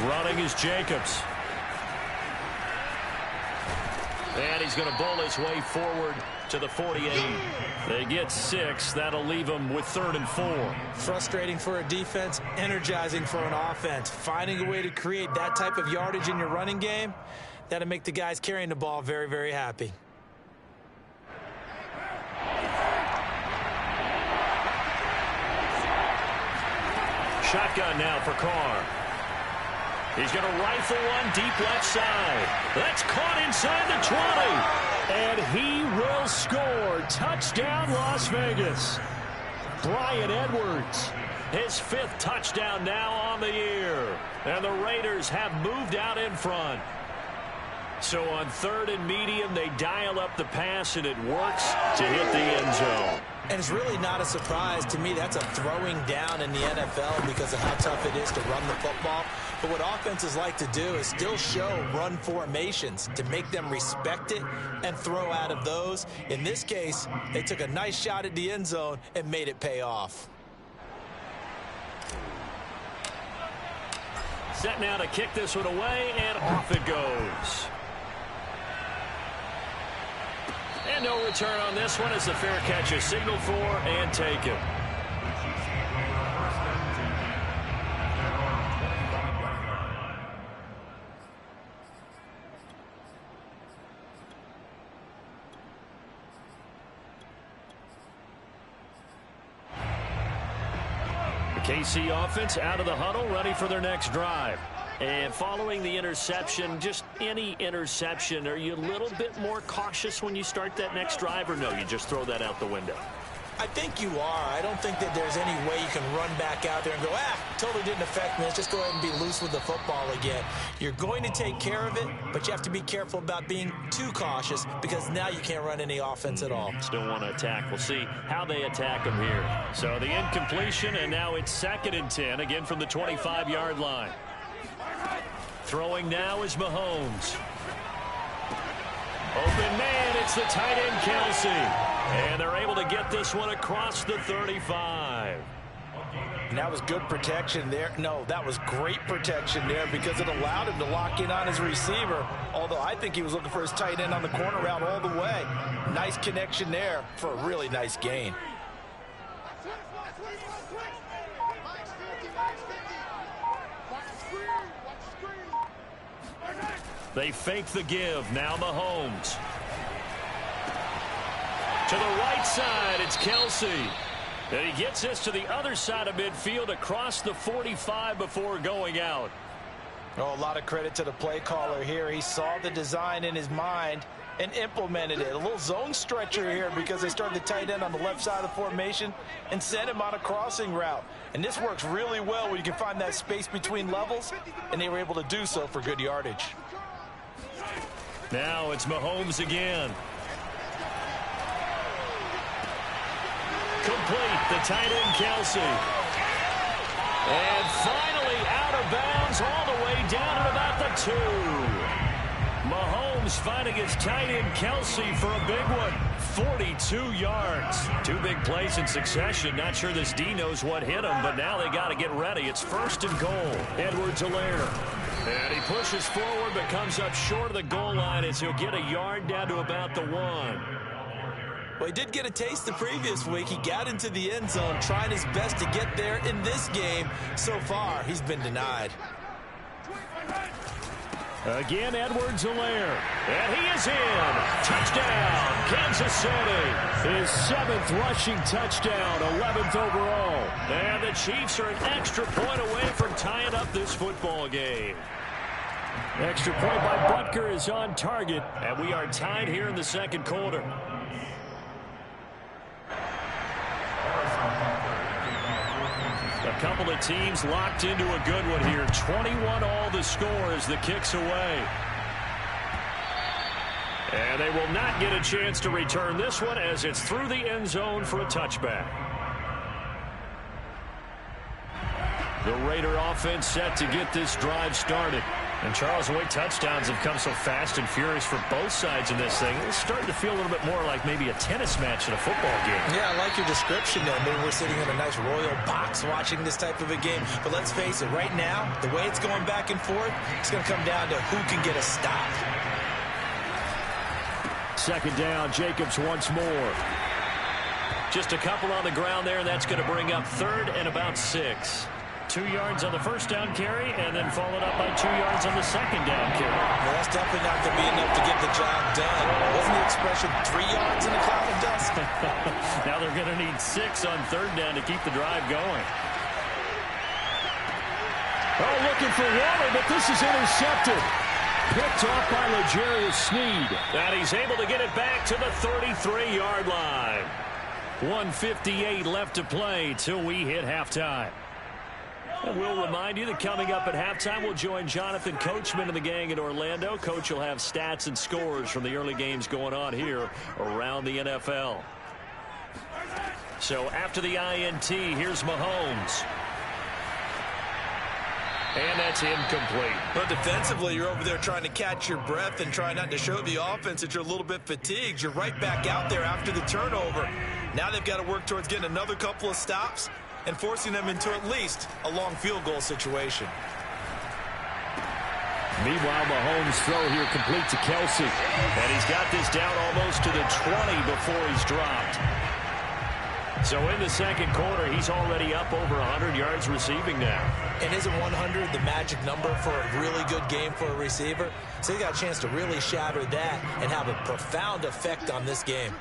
Running is Jacobs. And he's going to bowl his way forward to the 48. They get 6. That'll leave them with 3rd and 4. Frustrating for a defense, energizing for an offense. Finding a way to create that type of yardage in your running game, that'll make the guys carrying the ball very, very happy. Shotgun now for Carr. He's going to rifle one deep left side. That's caught inside the 20. And he will score. Touchdown, Las Vegas. Bryan Edwards. His 5th touchdown now on the year. And the Raiders have moved out in front. So on 3rd and medium, they dial up the pass, and it works to hit the end zone. And it's really not a surprise to me. That's a throwing down in the NFL because of how tough it is to run the football. But what offenses like to do is still show run formations to make them respect it and throw out of those. In this case, they took a nice shot at the end zone and made it pay off. Set now to kick this one away, and off it goes. And no return on this one as the fair catch is signaled for and taken. The KC offense out of the huddle, ready for their next drive. And following the interception, just any interception, are you a little bit more cautious when you start that next drive, or no, you just throw that out the window? I think you are. I don't think that there's any way you can run back out there and go, totally didn't affect me. Let's just go ahead and be loose with the football again. You're going to take care of it, but you have to be careful about being too cautious because now you can't run any offense at all. Still want to attack. We'll see how they attack them here. So the incompletion, and now it's 2nd and 10, again from the 25-yard line. Throwing now is Mahomes. Open man, it's the tight end Kelsey. And they're able to get this one across the 35. And that was good protection there. No, that was great protection there because it allowed him to lock in on his receiver. Although I think he was looking for his tight end on the corner route all the way. Nice connection there for a really nice gain. They fake the give. Now Mahomes. To the right side, it's Kelsey. And he gets this to the other side of midfield across the 45 before going out. Oh, a lot of credit to the play caller here. He saw the design in his mind and implemented it. A little zone stretcher here because they started the tight end on the left side of the formation and sent him on a crossing route. And this works really well when you can find that space between levels, and they were able to do so for good yardage. Now it's Mahomes again. Complete, the tight end Kelsey. And finally out of bounds all the way down at about the 2. Mahomes finding his tight end Kelsey for a big one. 42 yards. 2 big plays in succession. Not sure this D knows what hit him, but now they got to get ready. It's 1st and goal. Edwards-Helaire. And he pushes forward but comes up short of the goal line as he'll get a yard down to about the 1. Well, he did get a taste the previous week. He got into the end zone trying his best to get there in this game. So far, he's been denied. Again, Edwards-Helaire. And he is in. Touchdown, Kansas City. His 7th rushing touchdown, 11th overall. And the Chiefs are an extra point away from tying up this football game. Extra point by Butker is on target. And we are tied here in the 2nd quarter. A couple of teams locked into a good one here. 21 all the score as the kick's away. And they will not get a chance to return this one as it's through the end zone for a touchback. The Raider offense set to get this drive started. And Charles, the way touchdowns have come so fast and furious for both sides in this thing, it's starting to feel a little bit more like maybe a tennis match in a football game. Yeah, I like your description there. Maybe we're sitting in a nice royal box watching this type of a game. But let's face it, right now, the way it's going back and forth, it's going to come down to who can get a stop. Second down, Jacobs once more. Just a couple on the ground there, and that's going to bring up third and about 6. 2 yards on the first down carry, and then followed up by 2 yards on the second down carry. Well, that's definitely not going to be enough to get the job done. Wasn't the expression 3 yards in a cloud of dust? Now they're going to need 6 on third down to keep the drive going. Oh, looking for Waller, but this is intercepted. Picked off by L'Jarius Sneed. And he's able to get it back to the 33-yard line. 1:58 left to play till we hit halftime. And we'll remind you that coming up at halftime, we'll join Jonathan Coachman and the gang in Orlando. Coach will have stats and scores from the early games going on here around the NFL. So after the INT, here's Mahomes. And that's incomplete. But defensively, you're over there trying to catch your breath and trying not to show the offense that you're a little bit fatigued. You're right back out there after the turnover. Now they've got to work towards getting another couple of stops and forcing them into at least a long field goal situation. Meanwhile, Mahomes' throw here complete to Kelsey. And he's got this down almost to the 20 before he's dropped. So in the second quarter, he's already up over 100 yards receiving now. And isn't 100 the magic number for a really good game for a receiver? So he got a chance to really shatter that and have a profound effect on this game.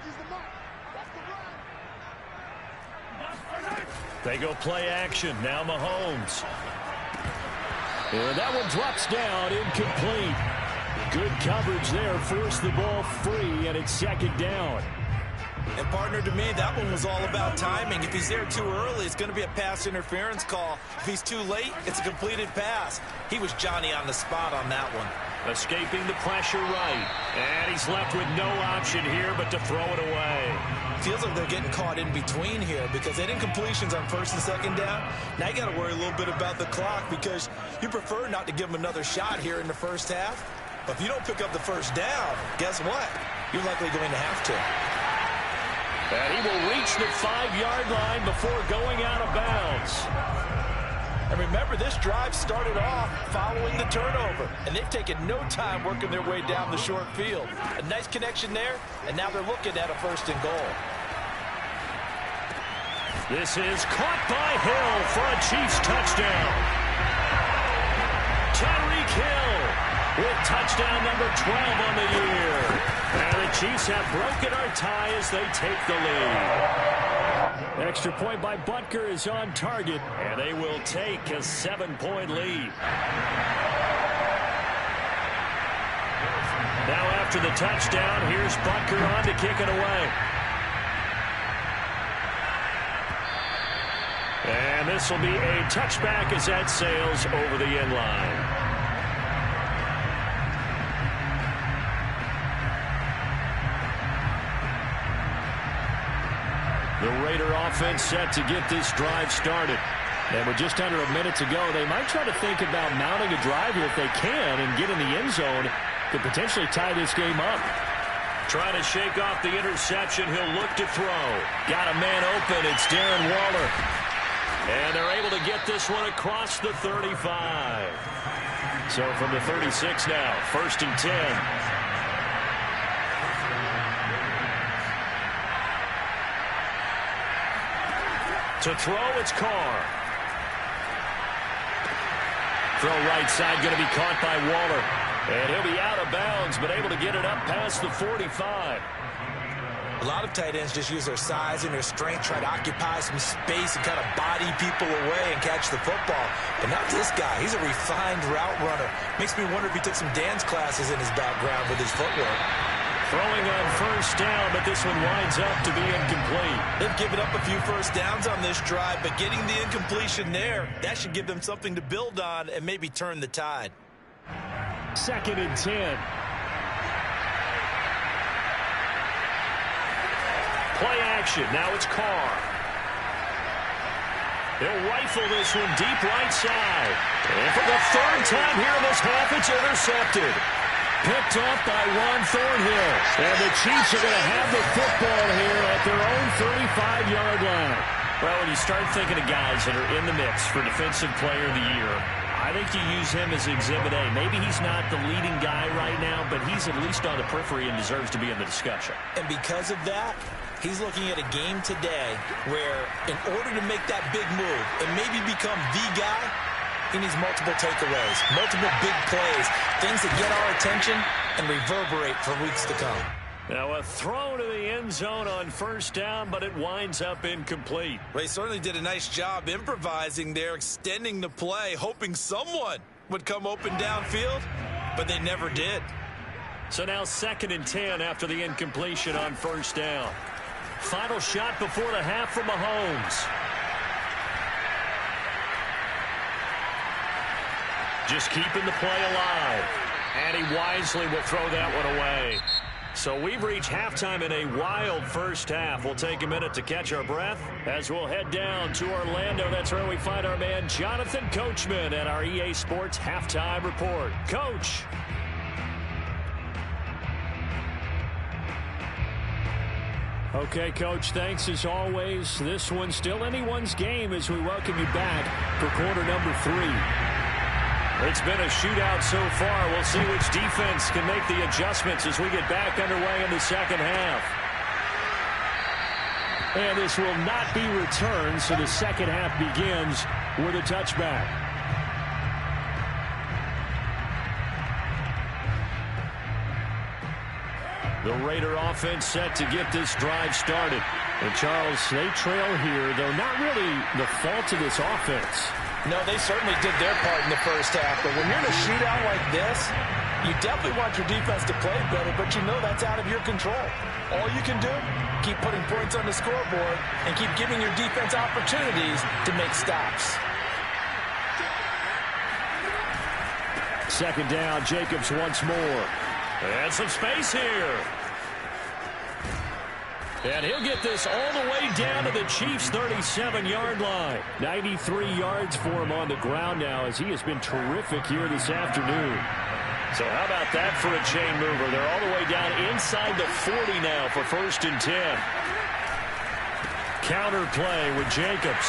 They go play action. Now Mahomes. And that one drops down, incomplete. Good coverage there. Forced the ball free, and it's second down. And, partner, to me, that one was all about timing. If he's there too early, it's going to be a pass interference call. If he's too late, it's a completed pass. He was Johnny on the spot on that one. Escaping the pressure right. And he's left with no option here but to throw it away. Feels like they're getting caught in between here because they didn't completions on first and second down. Now you got to worry a little bit about the clock because you prefer not to give them another shot here in the first half. But if you don't pick up the first down, guess what? You're likely going to have to. And he will reach the 5-yard line before going out of bounds. And remember, this drive started off following the turnover. And they've taken no time working their way down the short field. A nice connection there, and now they're looking at a first and goal. This is caught by Hill for a Chiefs touchdown. Tyreek Hill with touchdown number 12 on the year. And the Chiefs have broken our tie as they take the lead. Extra point by Butker is on target, and they will take a 7-point lead. Now after the touchdown, here's Butker on to kick it away. And this will be a touchback as that sails over the end line. The Raider offense set to get this drive started. And with just under a minute to go, they might try to think about mounting a drive here if they can and get in the end zone to potentially tie this game up. Trying to shake off the interception. He'll look to throw. Got a man open. It's Darren Waller. And they're able to get this one across the 35. So from the 36 now, 1st and 10. To throw, it's Carr. Throw right side, going to be caught by Waller. And he'll be out of bounds, but able to get it up past the 45. A lot of tight ends just use their size and their strength, try to occupy some space and kind of body people away and catch the football. But not this guy. He's a refined route runner. Makes me wonder if he took some dance classes in his background with his footwork. Throwing on first down, but this one winds up to be incomplete. They've given up a few first downs on this drive, but getting the incompletion there, that should give them something to build on and maybe turn the tide. 2nd and 10. Play action. Now it's Carr. He'll rifle this one deep right side. And for the third time here in this half, it's intercepted. Picked off by Juan Thornhill. And the Chiefs are going to have the football here at their own 35-yard line. Well, when you start thinking of guys that are in the mix for Defensive Player of the Year, I think you use him as Exhibit A. Maybe he's not the leading guy right now, but he's at least on the periphery and deserves to be in the discussion. And because of that, he's looking at a game today where in order to make that big move and maybe become the guy, he needs multiple takeaways, multiple big plays, things that get our attention and reverberate for weeks to come. Now a throw to the end zone on first down, but it winds up incomplete. Well, he certainly did a nice job improvising there, extending the play, hoping someone would come open downfield, but they never did. So now 2nd and 10 after the incompletion on first down. Final shot before the half from Mahomes. Just keeping the play alive. And he wisely will throw that one away. So we've reached halftime in a wild first half. We'll take a minute to catch our breath as we'll head down to Orlando. That's where we find our man Jonathan Coachman at our EA Sports Halftime Report. Coach. Okay, Coach, thanks as always. This one's still anyone's game as we welcome you back for quarter number 3. It's been a shootout so far. We'll see which defense can make the adjustments as we get back underway in the second half. And this will not be returned, so the second half begins with a touchback. The Raider offense set to get this drive started. And Charles, they trail here, though not really the fault of this offense. No, they certainly did their part in the first half. But when you're in a shootout like this, you definitely want your defense to play better, but you know that's out of your control. All you can do, keep putting points on the scoreboard and keep giving your defense opportunities to make stops. 2nd down, Jacobs once more. And some space here. And he'll get this all the way down to the Chiefs' 37-yard line. 93 yards for him on the ground now as he has been terrific here this afternoon. So how about that for a chain mover? They're all the way down inside the 40 now for 1st and 10. Counter play with Jacobs.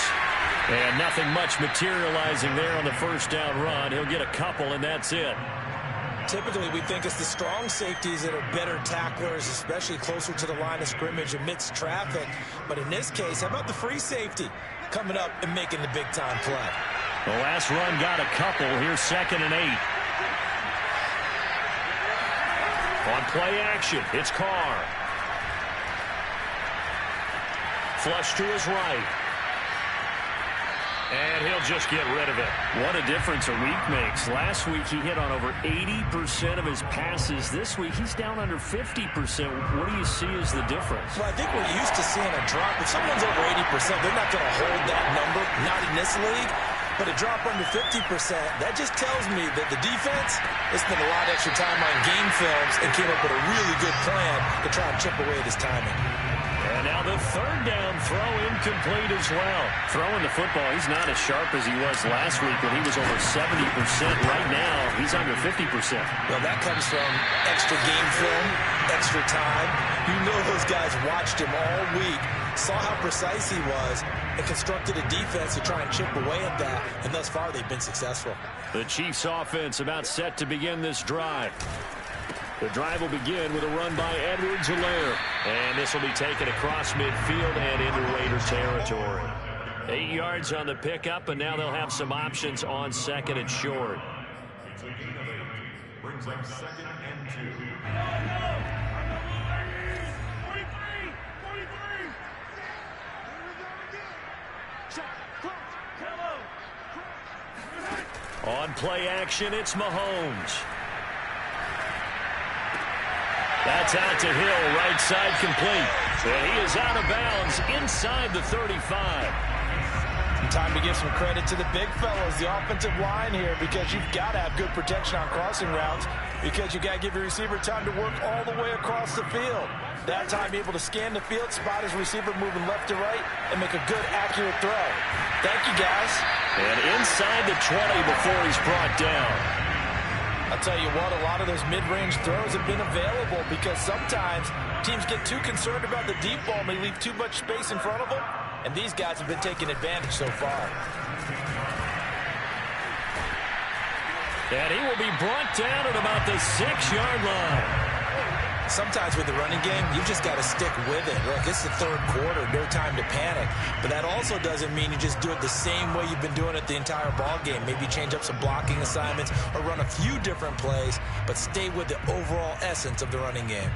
And nothing much materializing there on the first down run. He'll get a couple, and that's it. Typically, we think it's the strong safeties that are better tacklers, especially closer to the line of scrimmage amidst traffic. But in this case, how about the free safety coming up and making the big-time play? The last run got a couple. Here's 2nd and 8. On play action, it's Carr. Flush to his right. And he'll just get rid of it. What a difference a week makes. Last week, he hit on over 80% of his passes. This week, he's down under 50%. What do you see as the difference? Well, I think we're used to seeing a drop. If someone's over 80%, they're not going to hold that number, not in this league. But a drop under 50%, that just tells me that the defense has spent a lot of extra time on game films and came up with a really good plan to try and chip away at his timing. And now the 3rd down throw incomplete as well. Throwing the football, he's not as sharp as he was last week when he was over 70%. Right now, he's under 50%. Well, that comes from extra game film, extra time. You know those guys watched him all week, saw how precise he was, and constructed a defense to try and chip away at that. And thus far, they've been successful. The Chiefs offense about set to begin this drive. The drive will begin with a run by Edwards-Helaire. And this will be taken across midfield and into Raider territory. 8 yards on the pickup, and now they'll have some options on 2nd and short. Brings up 2nd and 2. On play action, it's Mahomes. That's out to Hill, right side complete. And he is out of bounds inside the 35. Time to give some credit to the big fellows, the offensive line here, because you've got to have good protection on crossing routes, because you've got to give your receiver time to work all the way across the field. That time able to scan the field, spot his receiver moving left to right, and make a good, accurate throw. Thank you, guys. And inside the 20 before he's brought down. I'll tell you what, a lot of those mid-range throws have been available because sometimes teams get too concerned about the deep ball and they leave too much space in front of them. And these guys have been taking advantage so far. And he will be brought down at about the 6-yard line. Sometimes with the running game, you've just got to stick with it. Look, it's the third quarter, no time to panic. But that also doesn't mean you just do it the same way you've been doing it the entire ball game. Maybe change up some blocking assignments or run a few different plays, but stay with the overall essence of the running game.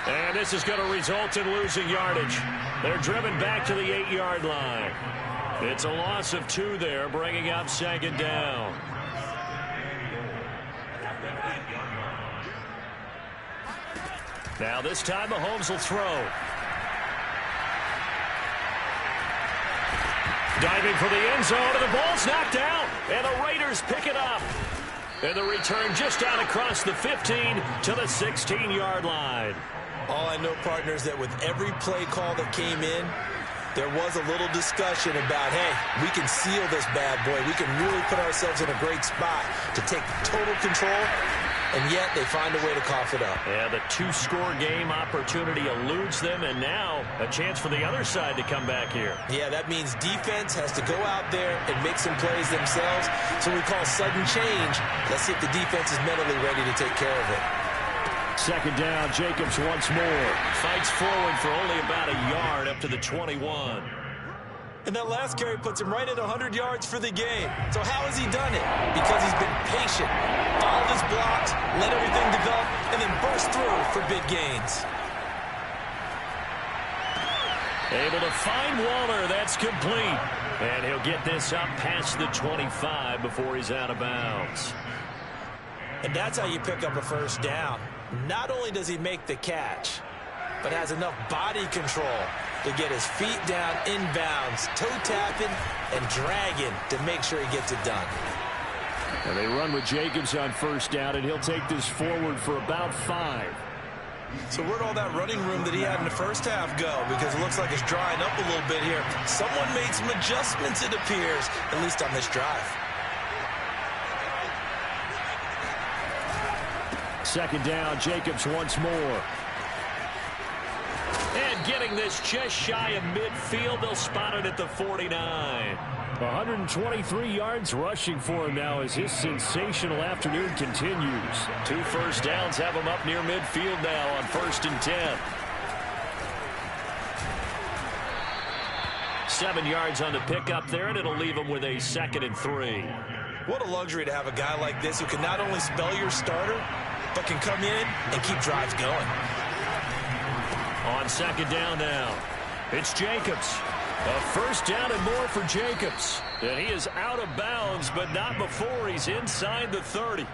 And this is going to result in losing yardage. They're driven back to the 8-yard line. It's a loss of 2 there, bringing up 2nd down. Now this time Mahomes will throw. Diving for the end zone, and the ball's knocked out. And the Raiders pick it up. And the return just out across the 15 to the 16-yard line. All I know, partners, that with every play call that came in, there was a little discussion about, hey, we can seal this bad boy. We can really put ourselves in a great spot to take total control, and yet they find a way to cough it up. Yeah, the 2-score game opportunity eludes them, and now a chance for the other side to come back here. Yeah, that means defense has to go out there and make some plays themselves. So we call sudden change. Let's see if the defense is mentally ready to take care of it. 2nd down, Jacobs once more. Fights forward for only about a yard up to the 21. And that last carry puts him right at 100 yards for the game. So how has he done it? Because he's been patient, followed his blocks, let everything develop, and then burst through for big gains. Able to find Waller. That's complete. And he'll get this up past the 25 before he's out of bounds. And that's how you pick up a first down. Not only does he make the catch, but has enough body control to get his feet down inbounds, toe tapping and dragging to make sure he gets it done. And they run with Jacobs on first down, and he'll take this forward for about 5. So where'd all that running room that he had in the first half go? Because it looks like it's drying up a little bit here. Someone made some adjustments, it appears, at least on this drive. 2nd down, Jacobs once more. And getting this just shy of midfield, they'll spot it at the 49. 123 yards rushing for him now as his sensational afternoon continues. 2 first downs have him up near midfield now on 1st and 10. 7 yards on the pickup there, and it'll leave him with a 2nd and 3. What a luxury to have a guy like this who can not only spell your starter, but can come in and keep drives going. On 2nd down now, it's Jacobs. A first down and more for Jacobs. And he is out of bounds, but not before he's inside the 30.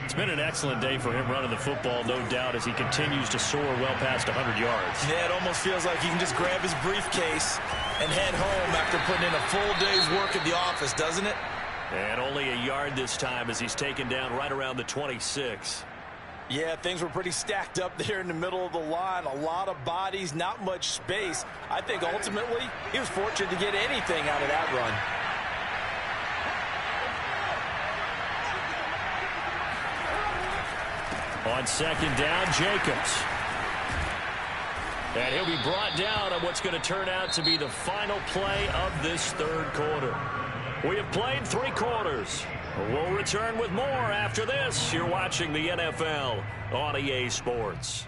It's been an excellent day for him running the football, no doubt, as he continues to soar well past 100 yards. Yeah, it almost feels like he can just grab his briefcase and head home after putting in a full day's work at the office, doesn't it? And only a yard this time as he's taken down right around the 26. Yeah, things were pretty stacked up there in the middle of the line. A lot of bodies, not much space. I think ultimately he was fortunate to get anything out of that run. On 2nd down, Jacobs. And he'll be brought down on what's going to turn out to be the final play of this 3rd quarter. We have played 3 quarters. We'll return with more after this. You're watching the NFL on EA Sports.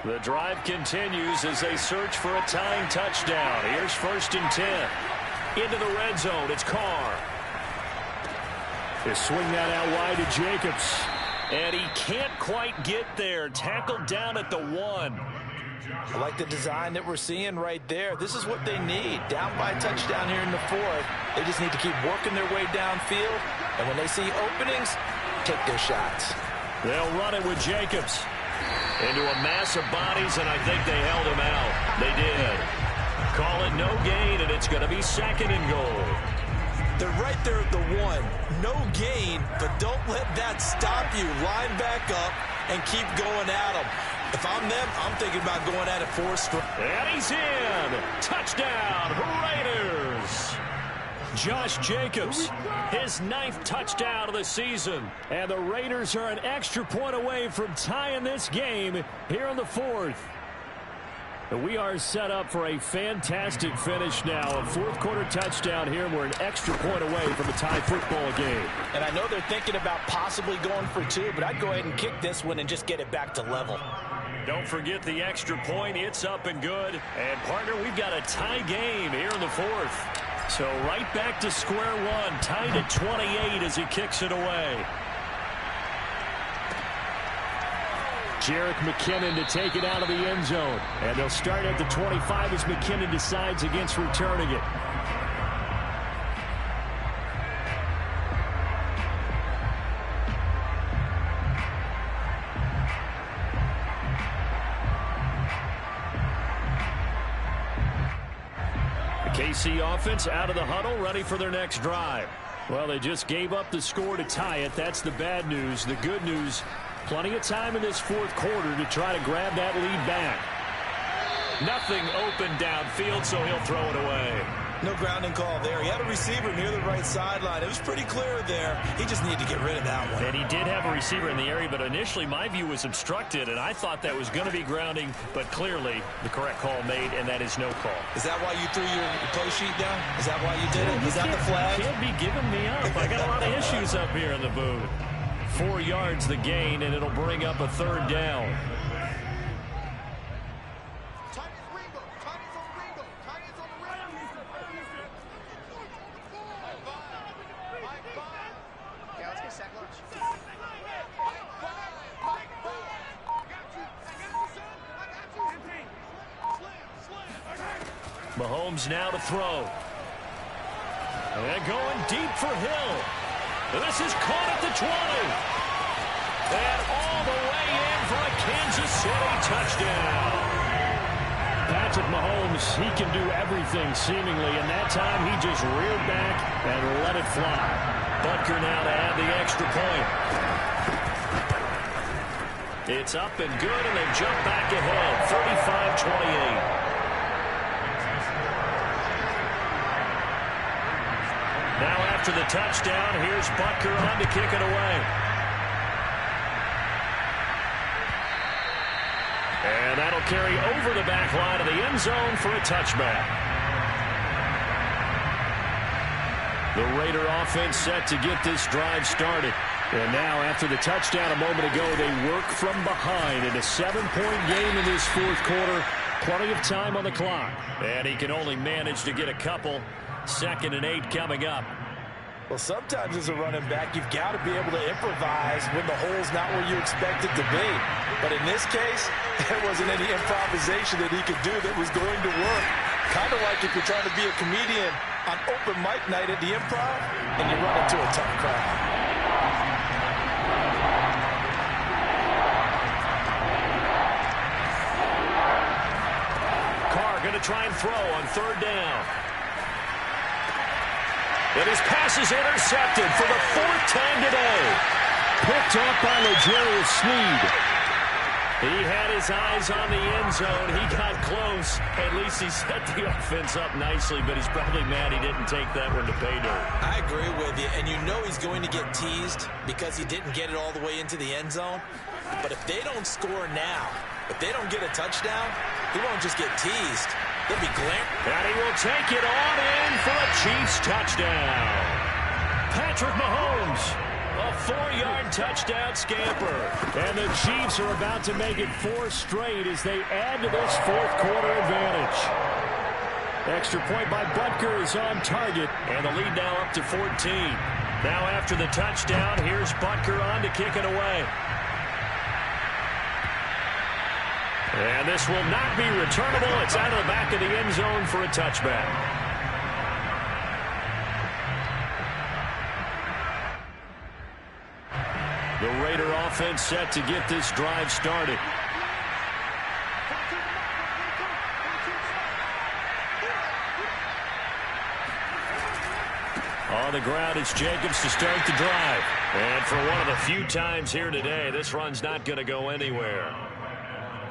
The drive continues as they search for a tying touchdown. Here's 1st and 10. Into the red zone, it's Carr. They swing that out wide to Jacobs. And he can't quite get there. Tackled down at the 1. I like the design that we're seeing right there. This is what they need. Down by a touchdown here in the 4th. They just need to keep working their way downfield. And when they see openings, take their shots. They'll run it with Jacobs. Into a mass of bodies, and I think they held him out. They did. Call it no gain, and it's going to be 2nd and goal. They're right there at the 1. No gain, but don't let that stop you. Line back up and keep going at them. If I'm them, I'm thinking about going at it 4 straight. And he's in. Touchdown, Raiders. Josh Jacobs, his 9th touchdown of the season. And the Raiders are an extra point away from tying this game here in the 4th. We are set up for a fantastic finish now. A 4th quarter touchdown here. We're an extra point away from a tie football game. And I know they're thinking about possibly going for 2, but I'd go ahead and kick this one and just get it back to level. Don't forget the extra point. It's up and good. And, partner, we've got a tie game here in the 4th. So right back to square one. Tied at 28 as he kicks it away. Jerick McKinnon to take it out of the end zone. And they'll start at the 25 as McKinnon decides against returning it. The KC offense out of the huddle, ready for their next drive. Well, they just gave up the score to tie it. That's the bad news. The good news, plenty of time in this 4th quarter to try to grab that lead back. Nothing open downfield, so he'll throw it away. No grounding call there. He had a receiver near the right sideline. It was pretty clear there. He just needed to get rid of that one. And he did have a receiver in the area, but initially my view was obstructed, and I thought that was going to be grounding, but clearly the correct call made, and that is no call. Is that why you threw your play sheet down? Is that why you did it? Is that the flag? You can't be giving me up. I got a lot of issues up here in the booth. 4 yards the gain, and it'll bring up a 3rd down. Mahomes now to throw. And going deep for Hill. This is caught at the 20. And all the way in for a Kansas City touchdown. Patrick Mahomes, he can do everything seemingly, and that time he just reared back and let it fly. Butker now to add the extra point. It's up and good, and they jump back ahead, 35-28. Now after the touchdown, here's Butker on to kick it away. And that'll carry over the back line of the end zone for a touchback. The Raider offense set to get this drive started. And now after the touchdown a moment ago, they work from behind in a 7-point game in this 4th quarter. Plenty of time on the clock. And he can only manage to get a couple. 2nd and 8 coming up. Well, sometimes as a running back, you've got to be able to improvise when the hole's not where you expect it to be. But in this case, there wasn't any improvisation that he could do that was going to work. Kind of like if you're trying to be a comedian on open mic night at the Improv and you run into a tough crowd. Carr going to try and throw on 3rd down. And his pass is intercepted for the 4th time today. Picked up by L'Jarius Sneed. He had his eyes on the end zone. He got close. At least he set the offense up nicely, but he's probably mad he didn't take that one to pay dirt. I agree with you, and you know he's going to get teased because he didn't get it all the way into the end zone. But if they don't score now, if they don't get a touchdown, he won't just get teased. He'll be glaring. And he will take it on in for a Chiefs touchdown. Patrick Mahomes, a 4-yard touchdown scamper. And the Chiefs are about to make it 4 straight as they add to this 4th quarter advantage. Extra point by Butker is on target, and the lead now up to 14. Now after the touchdown, here's Butker on to kick it away. And this will not be returnable. It's out of the back of the end zone for a touchback. The Raider offense set to get this drive started. On the ground, it's Jacobs to start the drive. And for one of the few times here today, this run's not going to go anywhere.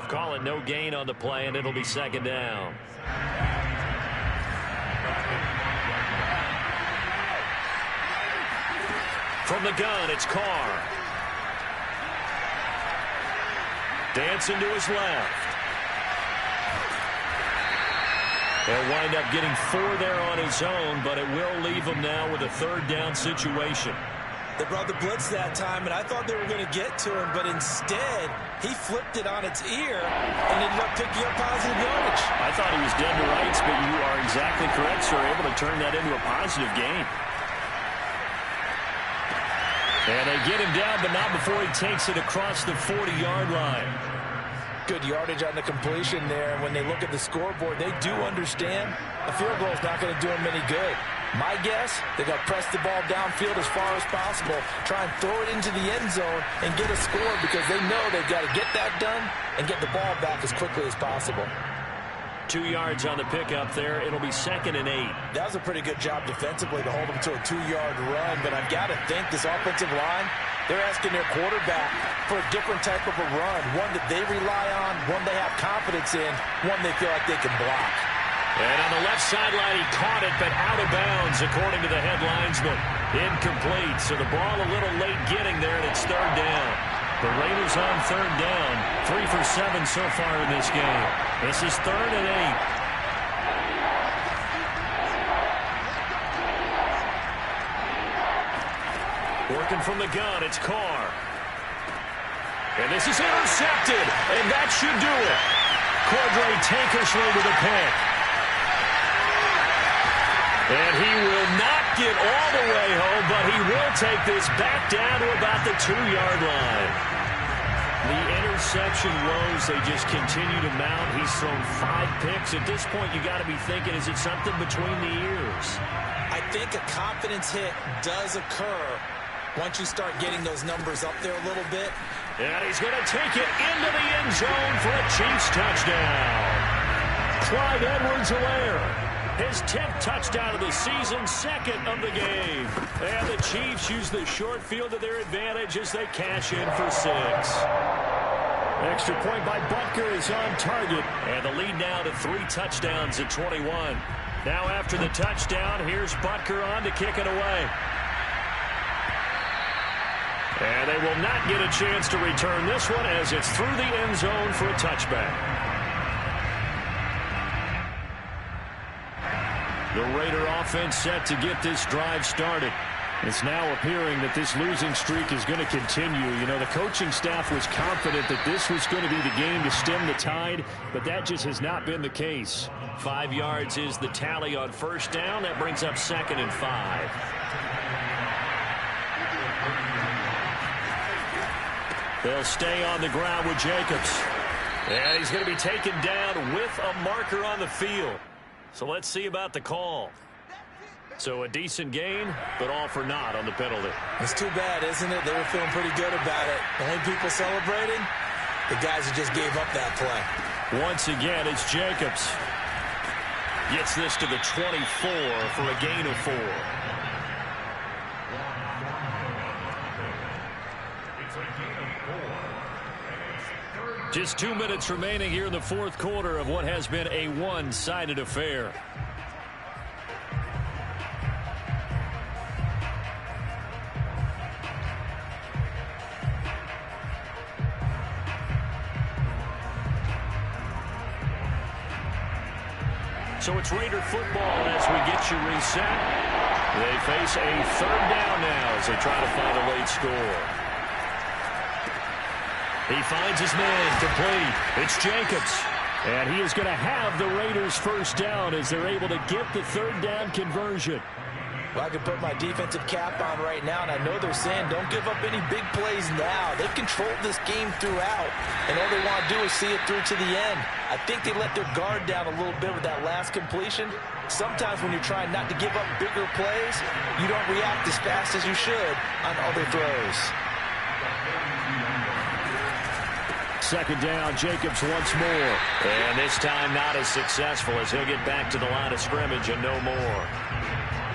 Call it no gain on the play, and it'll be second down. From the gun, it's Carr. Dancing to his left. He'll wind up getting 4 there on his own, but it will leave him now with a third down situation. They brought the blitz that time, and I thought they were going to get to him, but instead, he flipped it on its ear and ended up picking up positive yardage. I thought he was dead to rights, but you are exactly correct, sir. Able to turn that into a positive gain. And they get him down, but not before he takes it across the 40-yard line. Good yardage on the completion there. When they look at the scoreboard, they do understand a field goal is not going to do them any good. My guess, they're going to press the ball downfield as far as possible, try and throw it into the end zone and get a score because they know they've got to get that done and get the ball back as quickly as possible. 2 yards on the pickup there. It'll be 2nd and 8. That was a pretty good job defensively to hold them to a 2-yard run, but I've got to think this offensive line, they're asking their quarterback for a different type of a run, one that they rely on, one they have confidence in, one they feel like they can block. And on the left sideline, he caught it, but out of bounds, according to the head linesman. Incomplete, so the ball a little late getting there, and it's third down. The Raiders on third down, 3 for 7 so far in this game. This is 3rd and 8. Working from the gun, it's Carr. And this is intercepted, and that should do it. Cordray Tankersley with a pick. And he will not get all the way home, but he will take this back down to about the 2-yard line. The interception woes, they just continue to mount. He's thrown 5 picks. At this point, you got to be thinking, is it something between the ears? I think a confidence hit does occur once you start getting those numbers up there a little bit. And he's going to take it into the end zone for a Chiefs touchdown. Clyde Edwards-Helaire. His 10th touchdown of the season, 2nd of the game. And the Chiefs use the short field to their advantage as they cash in for 6. Extra point by Butker is on target. And the lead now to 3 touchdowns at 21. Now after the touchdown, here's Butker on to kick it away. And they will not get a chance to return this one as it's through the end zone for a touchback. The Raider offense set to get this drive started. It's now appearing that this losing streak is going to continue. You know, the coaching staff was confident that this was going to be the game to stem the tide, but that just has not been the case. 5 yards is the tally on first down. That brings up 2nd and 5. They'll stay on the ground with Jacobs. And he's going to be taken down with a marker on the field. So let's see about the call. So a decent gain, but all for naught on the penalty. It's too bad, isn't it? They were feeling pretty good about it. The only people celebrating, the guys who just gave up that play. Once again, it's Jacobs. Gets this to the 24 for a gain of 4. Just 2 minutes remaining here in the fourth quarter of what has been a one-sided affair. So it's Raider football as we get you reset. They face a third down now as they try to find a late score. He finds his man complete. It's Jacobs. And he is going to have the Raiders first down as they're able to get the third down conversion. Well, I can put my defensive cap on right now, and I know they're saying don't give up any big plays now. They've controlled this game throughout, and all they want to do is see it through to the end. I think they let their guard down a little bit with that last completion. Sometimes when you're trying not to give up bigger plays, you don't react as fast as you should on other throws. Second down, Jacobs once more. And this time not as successful as he'll get back to the line of scrimmage and no more.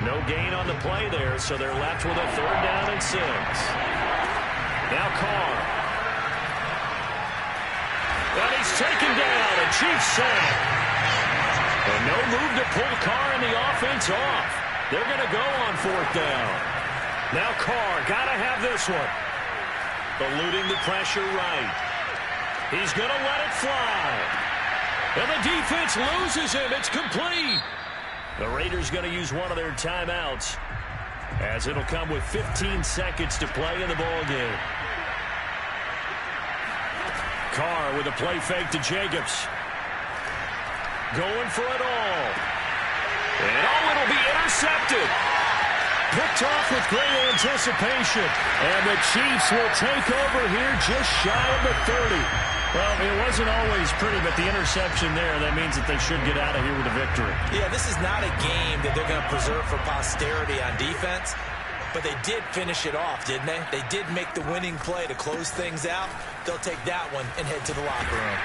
No gain on the play there, so they're left with a 3rd down and 6. Now Carr. And he's taken down, a Chiefs sack. And no move to pull Carr and the offense off. They're going to go on 4th down. Now Carr, got to have this one. Eluding the pressure right. He's going to let it fly. And the defense loses him. It's complete. The Raiders going to use one of their timeouts as it'll come with 15 seconds to play in the ballgame. Carr with a play fake to Jacobs. Going for it all. And it'll be intercepted. Picked off with great anticipation. And the Chiefs will take over here just shy of the 30. Well, it wasn't always pretty, but the interception there, that means that they should get out of here with a victory. Yeah, this is not a game that they're going to preserve for posterity on defense, but they did finish it off, didn't they? They did make the winning play to close things out. They'll take that one and head to the locker room.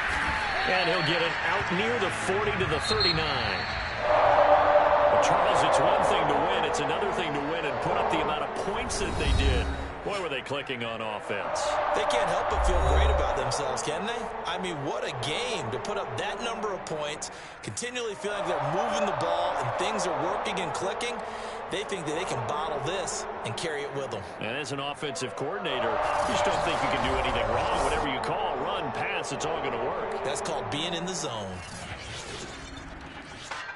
And he'll get it out near the 40 to the 39. But Charles, it's one thing to win. It's another thing to win and put up the amount of points that they did. Boy, were they clicking on offense. They can't help but feel great about themselves, can they? I mean, what a game to put up that number of points, continually feeling like they're moving the ball and things are working and clicking. They think that they can bottle this and carry it with them. And as an offensive coordinator, you just don't think you can do anything wrong. Whatever you call, run, pass, it's all going to work. That's called being in the zone.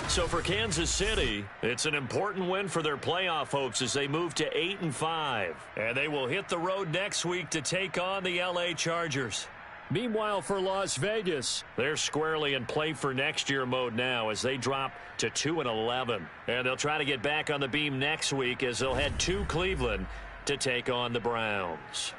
So for Kansas City, it's an important win for their playoff hopes as they move to 8-5. And they will hit the road next week to take on the LA Chargers. Meanwhile, for Las Vegas, they're squarely in play for next year mode now as they drop to 2-11. And they'll try to get back on the beam next week as they'll head to Cleveland to take on the Browns.